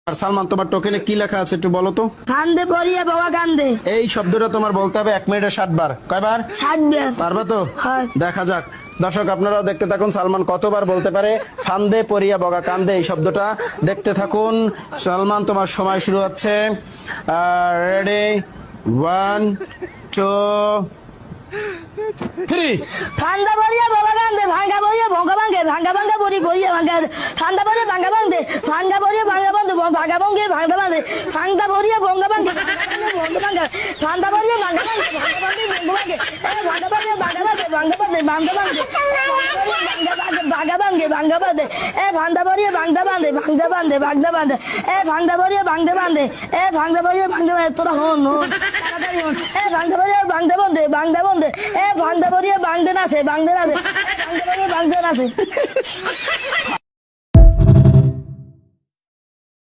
আর সালমান, তোমার টোকেনে কি লেখা আছে একটু বলো তো। ফান্দে পড়িয়া বাবা কান্দে। এই শব্দটা তোমার বলতে হবে 1 মিনিটে 60 বার। কয়বার? 60 বার। পারবা তো? হ্যাঁ। দেখা যাক। দর্শক আপনারাও দেখতে থাকুন সালমান কতবার বলতে পারে ফান্দে পড়িয়া বগা কান্দে এই শব্দটা। দেখতে থাকুন সালমান, তোমার সময় শুরু হচ্ছে। রেডি, 1 2 3। ফান্দা পড়িয়া বাবা কান্দে, ভাঙ্গা পড়িয়া ভঙ্গা ভাঙ্গে, ভাঙ্গা ভাঙ্গা পড়ি পড়িয়া ভাঙ্গা। ফান্দা পড়িয়া ভাঙ্গা ভাঙ্গে, ভাঙ্গা পড়িয়া ভাঙ্গা ভাঙ্গে, ভাঙ্গা ভাঙ্গে ভাঙ্গা ভাঙ্গে, ফান্দা পড়িয়া ভঙ্গা ভাঙ্গে, ভঙ্গা ভাঙ্গা, ফান্দা পড়িয়া ভাঙ্গা ভাঙ্গে, ভাঙ্গা ভাঙ্গে ভঙ্গা ভাঙ্গে, ভাঙ্গা পড়িয়া ভাঙ্গা ভাঙ্গে, ভাঙ্গা ভাঙ্গে, ভাঙ্গা ভাঙ্গে, ভাঙ্গা ভাঙ্গে, ভাঙ্গা ভাঙ্গে, ফান্দা পড়িয়া ভাঙ্গা ভাঙ্গে, ভাঙ্গা ভাঙ্গে, ভাঙ্গা ভাঙ্গে, ফান্দা পড়িয়া ভাঙ্গা ভাঙ্গে, ভাঙ্গা পড়িয়া ভাঙ্গা ভাঙ্গে। তোরা হন হন তাড়াতাড়ি হন। ভাঙ্গা পড়িয়া ভাঙ্গা ভাঙ্গে, ভাঙ্গা ভাঙ্গে, ভাঙ্গা পড়িয়া ভাঙ্গতে নাচে, ভাঙ্গতে নাচে, ভাঙ্গা পড়িয়া ভাঙ্গতে নাচে।